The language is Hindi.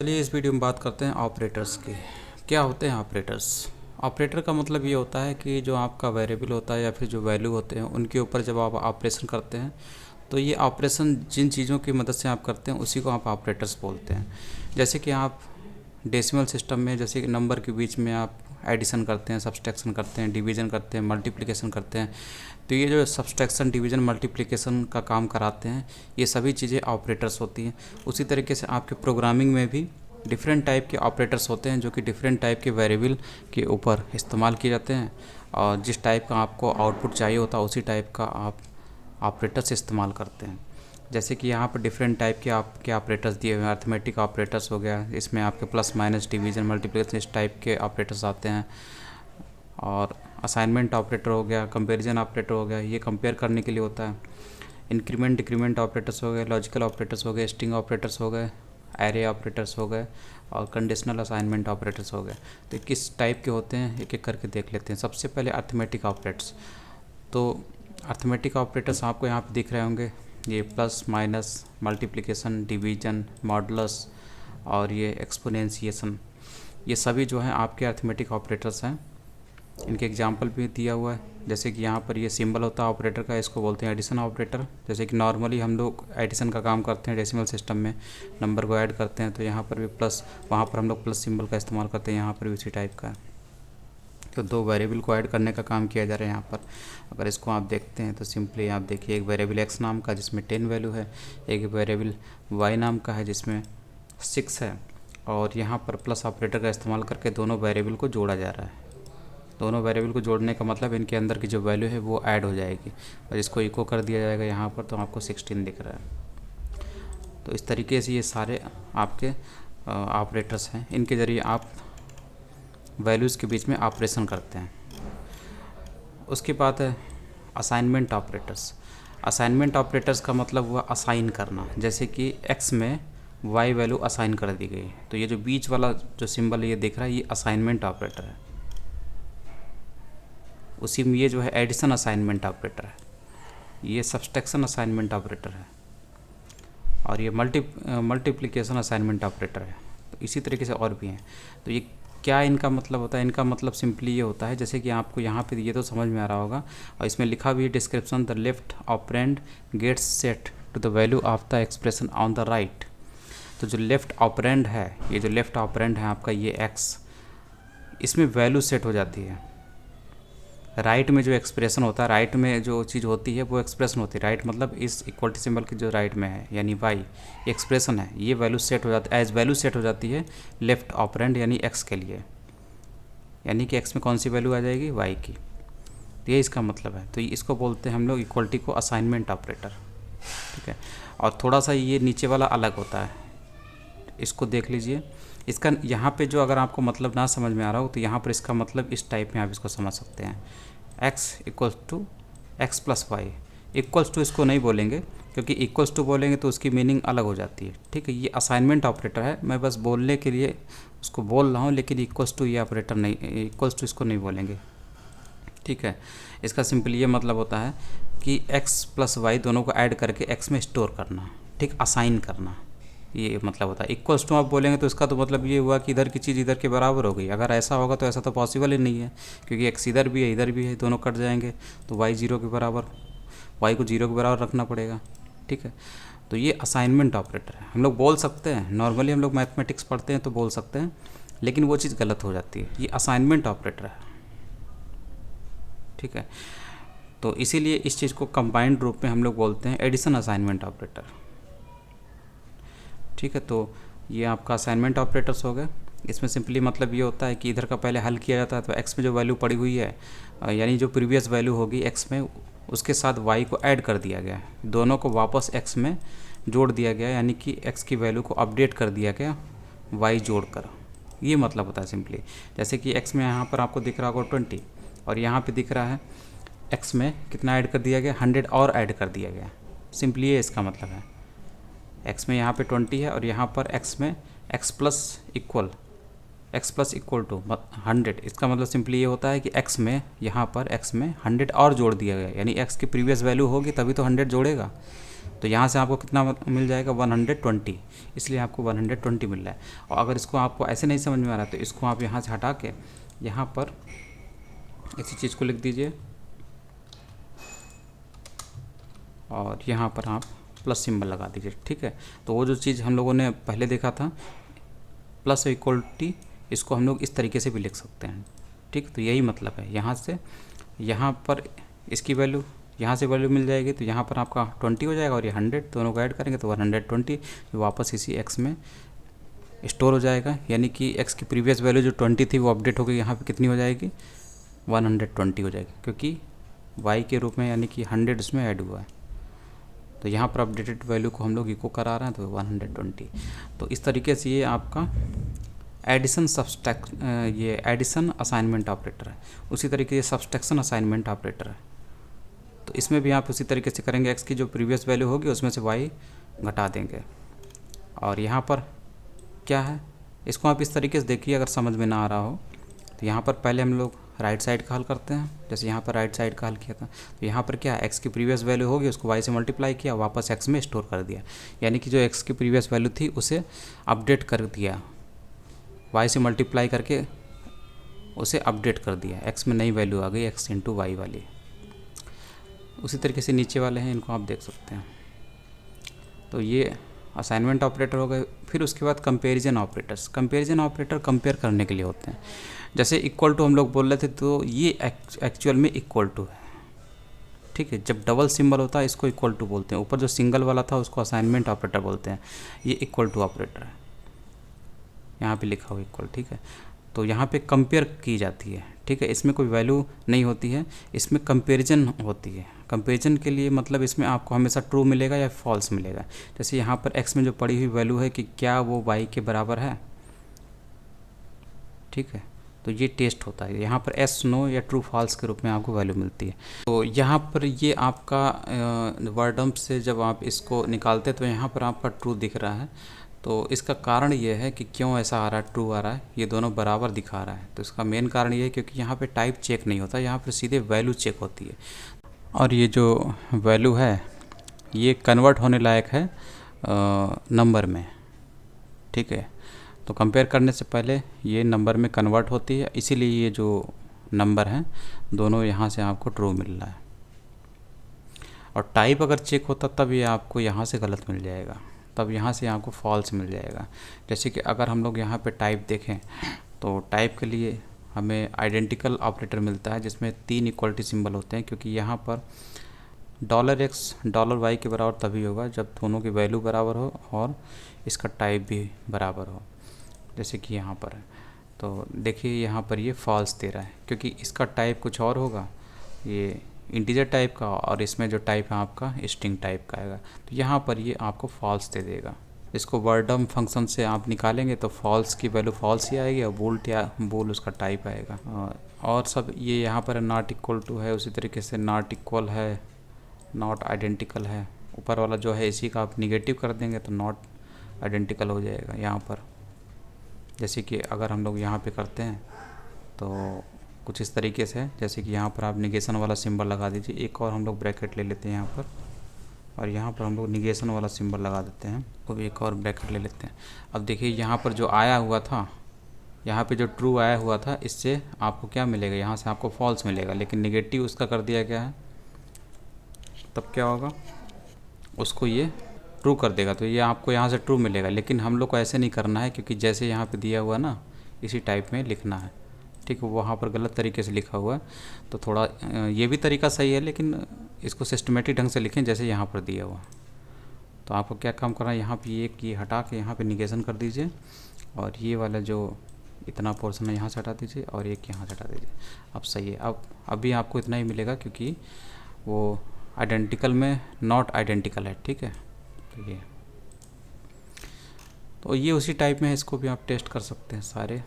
चलिए इस वीडियो में बात करते हैं ऑपरेटर्स की। क्या होते हैं ऑपरेटर्स? ऑपरेटर का मतलब ये होता है कि जो आपका वेरिएबल होता है या फिर जो वैल्यू होते हैं उनके ऊपर जब आप ऑपरेशन करते हैं तो ये ऑपरेशन जिन चीज़ों की मदद से आप करते हैं उसी को आप ऑपरेटर्स बोलते हैं। जैसे कि आप डेसिमल सिस्टम में जैसे कि नंबर के बीच में आप एडिशन करते हैं, सब्सट्रैक्शन करते हैं, डिवीज़न करते हैं, मल्टीप्लिकेशन करते हैं, तो ये जो सब्सट्रैक्शन, डिवीज़न, मल्टीप्लिकेशन का काम कराते हैं ये सभी चीज़ें ऑपरेटर्स होती हैं। उसी तरीके से आपके प्रोग्रामिंग में भी डिफरेंट टाइप के ऑपरेटर्स होते हैं जो कि डिफरेंट टाइप के वेरिएबल के ऊपर इस्तेमाल किए जाते हैं और जिस टाइप का आपको आउटपुट चाहिए होता है उसी टाइप का आप ऑपरेटर्स इस्तेमाल करते हैं। जैसे कि यहाँ पर डिफरेंट टाइप के आपके ऑपरेटर्स दिए हुए हैं। अर्थमेटिक ऑपरेटर्स हो गया, इसमें आपके प्लस माइनस, डिवीज़न, मल्टीप्लिकेशन इस टाइप के ऑपरेटर्स आते हैं। और असाइनमेंट ऑपरेटर हो गया, कंपैरिजन ऑपरेटर हो गया, ये कंपेयर करने के लिए होता है। इंक्रीमेंट डिक्रीमेंट ऑपरेटर्स हो गए, लॉजिकल ऑपरेटर्स हो गए, स्ट्रिंग ऑपरेटर्स हो गए, एरे ऑपरेटर्स हो गए और कंडीशनल असाइनमेंट ऑपरेटर्स हो गए। तो किस टाइप के होते हैं एक एक करके देख लेते हैं। सबसे पहले अर्थमेटिक ऑपरेटर्स। तो अर्थमेटिक ऑपरेटर्स आपको यहाँ पे दिख रहे होंगे, ये plus minus, multiplication, division, modulus और ये एक्सपोनेंशिएशन, ये सभी जो हैं आपके अर्थमेटिक ऑपरेटर्स हैं। इनके एग्जांपल भी दिया हुआ है। जैसे कि यहाँ पर ये सिंबल होता है ऑपरेटर का, इसको बोलते हैं एडिशन ऑपरेटर। जैसे कि नॉर्मली हम लोग एडिशन का काम करते हैं डेसिमल सिस्टम में, नंबर को ऐड करते हैं, तो यहाँ पर भी प्लस, वहाँ पर हम लोग प्लस सिंबल का इस्तेमाल करते हैं, यहाँ पर भी उसी टाइप का। तो दो वेरिएबल को ऐड करने का काम किया जा रहा है यहाँ पर। अगर इसको आप देखते हैं तो सिंपली आप देखिए, एक वेरिएबल एक्स नाम का जिसमें 10 वैल्यू है, एक वेरिएबल वाई नाम का है जिसमें 6 है, और यहाँ पर प्लस ऑपरेटर का इस्तेमाल करके दोनों वेरिएबल को जोड़ा जा रहा है। दोनों वेरिएबल को जोड़ने का मतलब इनके अंदर की जो वैल्यू है वो ऐड हो जाएगी और इसको इको कर दिया जाएगा यहाँ पर, तो आपको 16 दिख रहा है। तो इस तरीके से ये सारे आपके ऑपरेटर्स हैं, इनके ज़रिए आप वैल्यूज़ के बीच में ऑपरेशन करते हैं। उसके बाद है असाइनमेंट ऑपरेटर्स। असाइनमेंट ऑपरेटर्स का मतलब हुआ असाइन करना। जैसे कि एक्स में वाई वैल्यू असाइन कर दी गई, तो ये जो बीच वाला जो सिंबल ये दिख रहा है ये असाइनमेंट ऑपरेटर है। उसी में ये जो है एडिशन असाइनमेंट ऑपरेटर है, ये सब्सट्रैक्शन असाइनमेंट ऑपरेटर है और ये मल्टीप्लिकेशन असाइनमेंट ऑपरेटर है। तो इसी तरीके से और भी हैं। तो ये क्या इनका मतलब होता है? इनका मतलब सिंपली ये होता है, जैसे कि आपको यहाँ पे ये तो समझ में आ रहा होगा और इसमें लिखा भी है description, the left operand gets set to the value of the expression on the right. तो जो लेफ्ट ऑपरेंड है, ये जो लेफ्ट ऑपरेंड है आपका ये एक्स, इसमें वैल्यू सेट हो जाती है। राइट में जो एक्सप्रेशन होता है, राइट में जो चीज़ होती है वो एक्सप्रेशन होती है। राइट मतलब इस इक्वलिटी सिंबल की जो राइट में है यानी वाई एक्सप्रेशन है, ये वैल्यू सेट हो जाती है, एज वैल्यू सेट हो जाती है लेफ्ट ऑपरेंड यानी एक्स के लिए। यानी कि एक्स में कौन सी वैल्यू आ जाएगी? वाई की। तो ये इसका मतलब है। तो इसको बोलते हैं हम लोग इक्वलिटी को असाइनमेंट ऑपरेटर। ठीक है। और थोड़ा सा ये नीचे वाला अलग होता है, इसको देख लीजिए। इसका यहाँ पे जो अगर आपको मतलब ना समझ में आ रहा हो तो यहाँ पर इसका मतलब इस टाइप में आप इसको समझ सकते हैं। x equals to X plus Y. Equals to इसको नहीं बोलेंगे क्योंकि इक्वल्स टू बोलेंगे तो उसकी मीनिंग अलग हो जाती है। ठीक है, ये असाइनमेंट ऑपरेटर है, मैं बस बोलने के लिए उसको बोल रहा हूँ, लेकिन इक्वल्स टू ये ऑपरेटर नहीं, इक्वल्स टू इसको नहीं बोलेंगे। ठीक है, इसका सिंपली ये मतलब होता है कि x प्लस वाई दोनों को ऐड करके x में स्टोर करना। ठीक, असाइन करना, ये मतलब होता है। इक्वल्स टू आप बोलेंगे तो इसका तो मतलब ये हुआ कि इधर की चीज़ इधर के बराबर हो गई। अगर ऐसा होगा तो ऐसा तो पॉसिबल ही नहीं है, क्योंकि एक्स इधर भी है इधर भी है, दोनों कट जाएंगे तो वाई जीरो के बराबर, वाई को जीरो के बराबर रखना पड़ेगा। ठीक है, तो ये असाइनमेंट ऑपरेटर है। हम लोग बोल सकते हैं, नॉर्मली हम लोग मैथमेटिक्स पढ़ते हैं तो बोल सकते हैं, लेकिन वो चीज़ गलत हो जाती है। ये असाइनमेंट ऑपरेटर है। ठीक है, तो इसीलिए इस चीज़ को कंबाइंड रूप में हम लोग बोलते हैं एडिशन असाइनमेंट ऑपरेटर। ठीक है, तो ये आपका असाइनमेंट ऑपरेटर्स हो गए। इसमें सिंपली मतलब ये होता है कि इधर का पहले हल किया जाता है, तो x में जो वैल्यू पड़ी हुई है यानी जो प्रीवियस वैल्यू होगी x में, उसके साथ y को ऐड कर दिया गया, दोनों को वापस x में जोड़ दिया गया, यानी कि x की वैल्यू को अपडेट कर दिया गया y जोड़कर। ये मतलब होता है सिंपली। जैसे कि x में यहाँ पर आपको दिख रहा होगा 20 और यहाँ पर दिख रहा है x में कितना ऐड कर दिया गया, 100 और ऐड कर दिया गया। सिंपली ये इसका मतलब है। x में यहाँ पे 20 है और यहाँ पर x में x प्लस इक्वल टू 100। इसका मतलब सिंपली ये होता है कि x में यहाँ पर x में 100 और जोड़ दिया गया, यानी x की प्रीवियस वैल्यू होगी तभी तो 100 जोड़ेगा। तो यहाँ से आपको कितना मिल जाएगा 120, इसलिए आपको 120 मिल रहा है। और अगर इसको आपको ऐसे नहीं समझ में आ रहा तो इसको आप यहाँ से हटा के यहाँ पर इसी चीज़ को लिख दीजिए और यहाँ पर आप प्लस सिंबल लगा दीजिए, ठीक है। तो वो जो चीज़ हम लोगों ने पहले देखा था प्लस इक्वलिटी, इसको हम लोग इस तरीके से भी लिख सकते हैं, ठीक। तो यही मतलब है, यहाँ से यहाँ पर इसकी वैल्यू यहाँ से वैल्यू मिल जाएगी तो यहाँ पर आपका 20 हो जाएगा और ये 100, दोनों को ऐड करेंगे तो 120 जो वापस इसी x में स्टोर हो जाएगा। यानी कि x की प्रीवियस वैल्यू जो 20 थी वो अपडेट होकर यहाँ पे कितनी हो जाएगी 120 हो जाएगी, क्योंकि y के रूप में यानी कि 100 उसमें ऐड हुआ है। तो यहाँ पर अपडेटेड वैल्यू को हम लोग इको करा रहे हैं तो 120। तो इस तरीके से ये आपका एडिशन ये एडिशन असाइनमेंट ऑपरेटर है। उसी तरीके से सब्सट्रैक्शन असाइनमेंट ऑपरेटर है। तो इसमें भी आप उसी तरीके से करेंगे, x की जो प्रीवियस वैल्यू होगी उसमें से y घटा देंगे। और यहाँ पर क्या है, इसको आप इस तरीके से देखिए, अगर समझ में ना आ रहा हो तो यहाँ पर पहले हम लोग राइट साइड का हल करते हैं। जैसे यहाँ पर राइट साइड का हल किया था तो यहाँ पर क्या है, x की प्रीवियस वैल्यू होगी उसको y से मल्टीप्लाई किया, वापस x में स्टोर कर दिया। यानी कि जो x की प्रीवियस वैल्यू थी उसे अपडेट कर दिया, y से मल्टीप्लाई करके उसे अपडेट कर दिया, x में नई वैल्यू आ गई x इंटू वाई वाली। उसी तरीके से नीचे वाले हैं, इनको आप देख सकते हैं। तो ये असाइनमेंट ऑपरेटर हो गए। फिर उसके बाद comparison operators. Comparison operator compare करने के लिए होते हैं। जैसे इक्वल टू हम लोग बोल रहे थे तो ये एक्चुअल में इक्वल टू है, ठीक है। जब डबल सिंबल होता है इसको इक्वल टू बोलते हैं, ऊपर जो सिंगल वाला था उसको असाइनमेंट ऑपरेटर बोलते हैं। ये इक्वल टू ऑपरेटर है, यहाँ पे लिखा हुआ इक्वल, ठीक है। तो यहाँ पे कंपेयर की जाती है, ठीक है। इसमें कोई वैल्यू नहीं होती है, इसमें कंपैरिजन होती है। कंपैरिजन के लिए मतलब इसमें आपको हमेशा ट्रू मिलेगा या फॉल्स मिलेगा। जैसे यहाँ पर x में जो पड़ी हुई वैल्यू है कि क्या वो y के बराबर है, ठीक है। तो ये टेस्ट होता है, यहाँ पर yes नो या ट्रू फॉल्स के रूप में आपको वैल्यू मिलती है। तो यहाँ पर ये आपका वर्डम्प से जब आप इसको निकालते तो यहाँ पर आपका ट्रू दिख रहा है। तो इसका कारण ये है कि क्यों ऐसा आ रहा है, ट्रू आ रहा है, ये दोनों बराबर दिखा रहा है। तो इसका मेन कारण ये है क्योंकि यहाँ पे टाइप चेक नहीं होता, यहाँ पर सीधे वैल्यू चेक होती है। और ये जो वैल्यू है ये कन्वर्ट होने लायक है नंबर में, ठीक है। तो कंपेयर करने से पहले ये नंबर में कन्वर्ट होती है, इसीलिए ये जो नंबर हैं दोनों यहाँ से आपको ट्रू मिल रहा है। और टाइप अगर चेक होता तब ये आपको यहाँ से गलत मिल जाएगा, तब यहाँ से आपको फॉल्स मिल जाएगा। जैसे कि अगर हम लोग यहाँ पे टाइप देखें तो टाइप के लिए हमें आइडेंटिकल ऑपरेटर मिलता है जिसमें 3 इक्वलिटी सिंबल होते हैं, क्योंकि यहाँ पर $x $y के बराबर तभी होगा जब दोनों की वैल्यू बराबर हो और इसका टाइप भी बराबर हो। जैसे कि यहाँ पर है तो देखिए यहाँ पर ये फॉल्स दे रहा है क्योंकि इसका टाइप कुछ और होगा, ये इंटीजर टाइप का, और इसमें जो टाइप है आपका स्ट्रिंग टाइप का आएगा। तो यहाँ पर ये आपको फॉल्स दे देगा। इसको वर्डम फंक्शन से आप निकालेंगे तो फॉल्स की वैल्यू फॉल्स ही आएगी और बोल उसका टाइप आएगा। और सब ये यहाँ पर नॉट इक्वल टू है, उसी तरीके से नॉट इक्वल है, नॉट आइडेंटिकल है। ऊपर वाला जो है इसी का आप निगेटिव कर देंगे तो नॉट आइडेंटिकल हो जाएगा यहाँ पर। जैसे कि अगर हम लोग यहाँ पे करते हैं तो कुछ इस तरीके से, जैसे कि यहाँ पर आप निगेशन वाला सिंबल लगा दीजिए। एक और हम लोग ब्रैकेट ले लेते हैं यहाँ पर, और यहाँ पर हम लोग निगेशन वाला सिंबल लगा देते हैं, तो भी एक और ब्रैकेट ले लेते हैं। अब देखिए यहाँ पर जो आया हुआ था, यहाँ पे जो ट्रू आया हुआ था, इससे आपको क्या मिलेगा, यहाँ से आपको फॉल्स मिलेगा, लेकिन निगेटिव उसका कर दिया गया है, तब क्या होगा, उसको ये ट्रू कर देगा। तो ये आपको यहाँ से ट्रू मिलेगा। लेकिन हम लोग को ऐसे नहीं करना है, क्योंकि जैसे यहाँ पे दिया हुआ ना इसी टाइप में लिखना है, ठीक है। वहाँ पर गलत तरीके से लिखा हुआ है, तो थोड़ा ये भी तरीका सही है, लेकिन इसको सिस्टमेटिक ढंग से लिखें जैसे यहाँ पर दिया हुआ। तो आपको क्या काम करना है, यहाँ पे एक ये हटा के यहाँ पे निगेशन कर दीजिए, और ये वाला जो इतना पोर्शन है यहाँ से हटा दीजिए, और एक यहाँ से हटा दीजिए। अब सही है। अब अभी आपको इतना ही मिलेगा क्योंकि वो आइडेंटिकल में नॉट आइडेंटिकल है, ठीक है। तो ये उसी टाइप में है, इसको भी आप टेस्ट कर सकते हैं सारे।